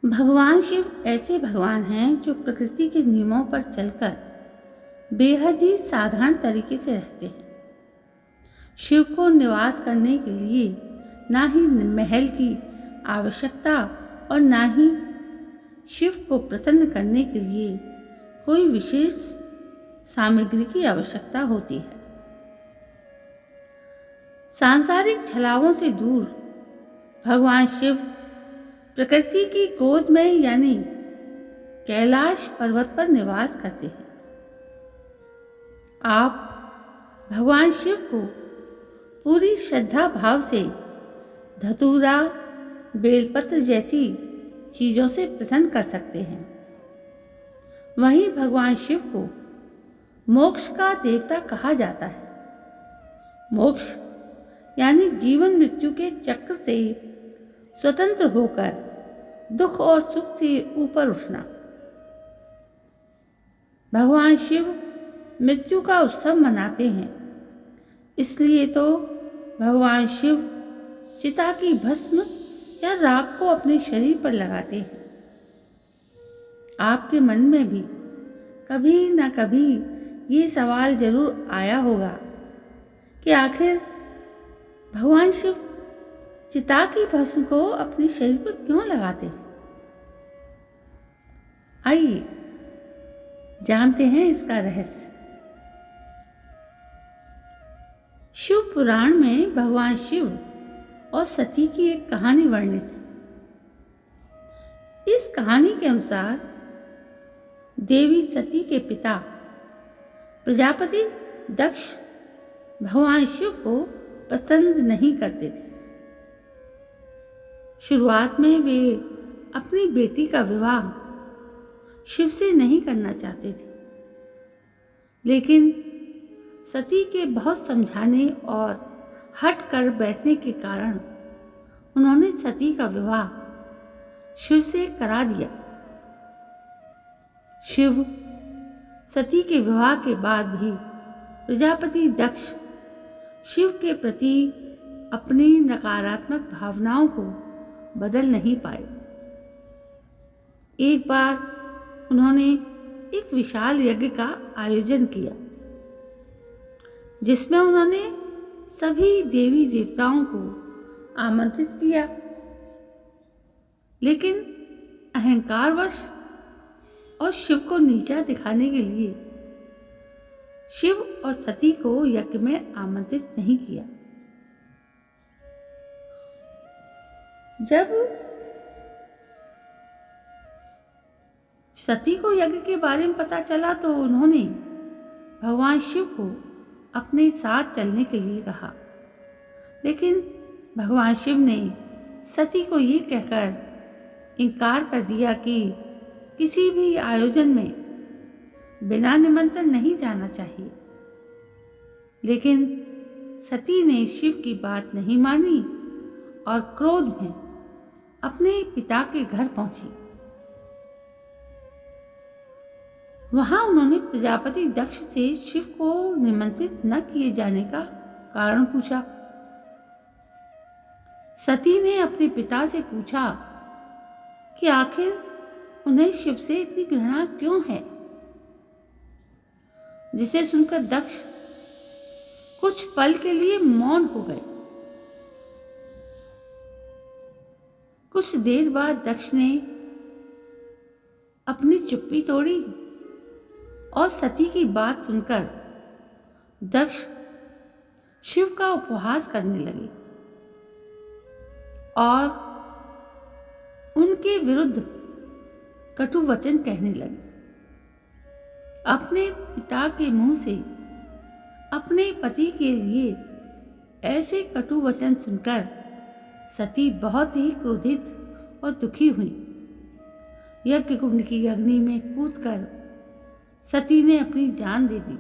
भगवान शिव ऐसे भगवान हैं जो प्रकृति के नियमों पर चलकर बेहद ही साधारण तरीके से रहते हैं। शिव को निवास करने के लिए ना ही महल की आवश्यकता और ना ही शिव को प्रसन्न करने के लिए कोई विशेष सामग्री की आवश्यकता होती है। सांसारिक छलावों से दूर भगवान शिव प्रकृति की गोद में यानी कैलाश पर्वत पर निवास करते हैं। आप भगवान शिव को पूरी श्रद्धा भाव से धतूरा, बेलपत्र जैसी चीज़ों से प्रसन्न कर सकते हैं। वहीं भगवान शिव को मोक्ष का देवता कहा जाता है। मोक्ष यानी जीवन मृत्यु के चक्र से स्वतंत्र होकर दुख और सुख से ऊपर उठना। भगवान शिव मृत्यु का उत्सव मनाते हैं, इसलिए तो भगवान शिव चिता की भस्म या राख को अपने शरीर पर लगाते हैं। आपके मन में भी कभी ना कभी ये सवाल जरूर आया होगा कि आखिर भगवान शिव चिता की भस्म को अपने शरीर पर क्यों लगाते हैं। आइए जानते हैं इसका रहस्य। शिव पुराण में भगवान शिव और सती की एक कहानी वर्णित है। इस कहानी के अनुसार देवी सती के पिता प्रजापति दक्ष भगवान शिव को पसंद नहीं करते थे। शुरुआत में वे अपनी बेटी का विवाह शिव से नहीं करना चाहते थे, लेकिन सती के बहुत समझाने और हट कर बैठने के कारण उन्होंने सती का विवाह शिव से करा दिया। शिव सती के विवाह के बाद भी प्रजापति दक्ष शिव के प्रति अपनी नकारात्मक भावनाओं को बदल नहीं पाए। एक बार उन्होंने एक विशाल यज्ञ का आयोजन किया, जिसमें उन्होंने सभी देवी देवताओं को आमंत्रित किया, लेकिन अहंकारवश और शिव को नीचा दिखाने के लिए शिव और सती को यज्ञ में आमंत्रित नहीं किया। जब सती को यज्ञ के बारे में पता चला तो उन्होंने भगवान शिव को अपने साथ चलने के लिए कहा, लेकिन भगवान शिव ने सती को ये कहकर इनकार कर दिया कि किसी भी आयोजन में बिना निमंत्रण नहीं जाना चाहिए। लेकिन सती ने शिव की बात नहीं मानी और क्रोध में अपने पिता के घर पहुंची। वहां उन्होंने प्रजापति दक्ष से शिव को निमंत्रित न किए जाने का कारण पूछा। सती ने अपने पिता से पूछा कि आखिर उन्हें शिव से इतनी घृणा क्यों है, जिसे सुनकर दक्ष कुछ पल के लिए मौन हो गए। कुछ देर बाद दक्ष ने अपनी चुप्पी तोड़ी और सती की बात सुनकर दक्ष शिव का उपहास करने लगे और उनके विरुद्ध कटु वचन कहने लगे। अपने पिता के मुंह से अपने पति के लिए ऐसे कटु वचन सुनकर सती बहुत ही क्रोधित और दुखी हुई। यज्ञ कुंड की अग्नि में कूदकर सती ने अपनी जान दे दी।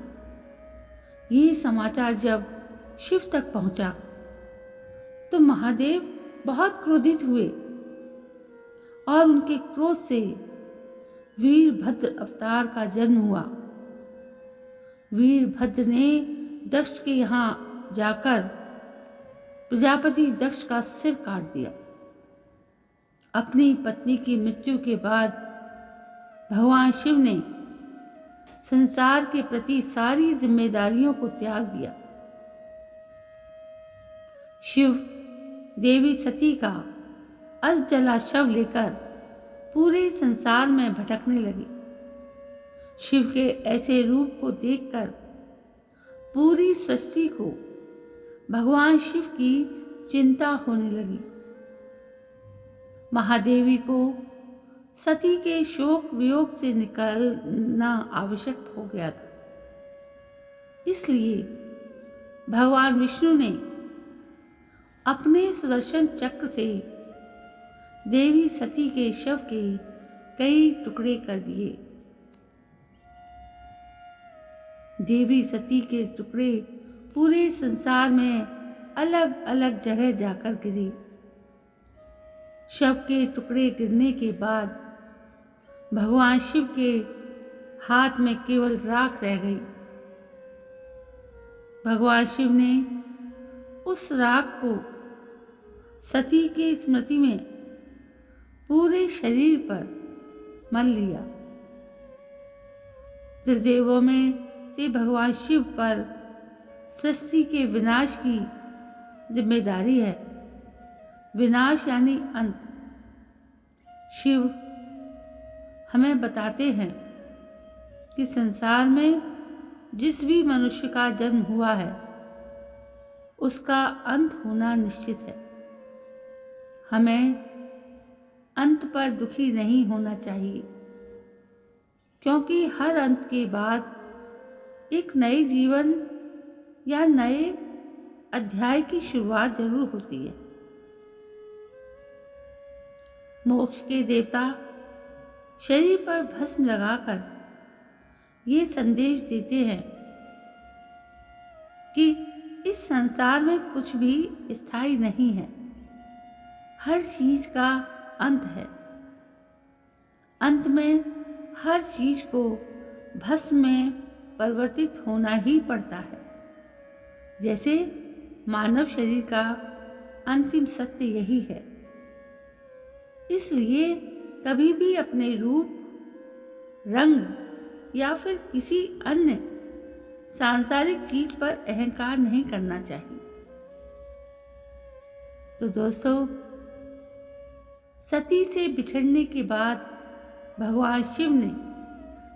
ये समाचार जब शिव तक पहुंचा तो महादेव बहुत क्रोधित हुए और उनके क्रोध से वीरभद्र अवतार का जन्म हुआ। वीरभद्र ने दक्ष के यहाँ जाकर प्रजापति दक्ष का सिर काट दिया अपनी पत्नी की मृत्यु के बाद भगवान शिव ने संसार के प्रति सारी जिम्मेदारियों को त्याग दिया। शिव देवी सती का अस्त जला शव लेकर पूरे संसार में भटकने लगे। शिव के ऐसे रूप को देखकर पूरी सृष्टि को भगवान शिव की चिंता होने लगी। महादेवी को सती के शोक वियोग से निकलना आवश्यक हो गया था। इसलिए भगवान विष्णु ने अपने सुदर्शन चक्र से देवी सती के शव के कई टुकड़े कर दिए। देवी सती के टुकड़े पूरे संसार में अलग अलग जगह जाकर गिरे। शव के टुकड़े गिरने के बाद भगवान शिव के हाथ में केवल राख रह गई। भगवान शिव ने उस राख को सती के स्मृति में पूरे शरीर पर मल लिया। त्रिदेवों में से भगवान शिव पर सृष्टि के विनाश की जिम्मेदारी है। विनाश यानी अंत। शिव हमें बताते हैं कि संसार में जिस भी मनुष्य का जन्म हुआ है उसका अंत होना निश्चित है। हमें अंत पर दुखी नहीं होना चाहिए, क्योंकि हर अंत के बाद एक नए जीवन या नए अध्याय की शुरुआत जरूर होती है। मोक्ष के देवता शरीर पर भस्म लगाकर ये संदेश देते हैं कि इस संसार में कुछ भी स्थायी नहीं है। हर चीज का अंत है। अंत में हर चीज को भस्म में परिवर्तित होना ही पड़ता है। जैसे मानव शरीर का अंतिम सत्य यही है। इसलिए कभी भी अपने रूप, रंग या फिर किसी अन्य सांसारिक चीज पर अहंकार नहीं करना चाहिए। तो दोस्तों, सती से बिछड़ने के बाद भगवान शिव ने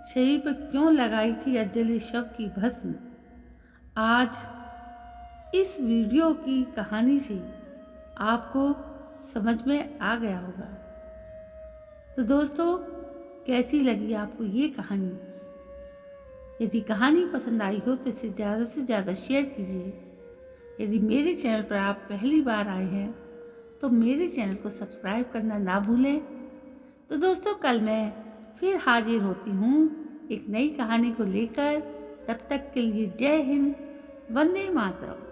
शरीर पर क्यों लगाई थी अजले शव की भस्म, आज इस वीडियो की कहानी से आपको समझ में आ गया होगा। तो दोस्तों, कैसी लगी आपको ये कहानी? यदि कहानी पसंद आई हो तो इसे ज़्यादा से ज़्यादा शेयर कीजिए। यदि मेरे चैनल पर आप पहली बार आए हैं तो मेरे चैनल को सब्सक्राइब करना ना भूलें। तो दोस्तों, कल मैं फिर हाजिर होती हूँ एक नई कहानी को लेकर। तब तक के लिए जय हिंद, वंदे मातरम।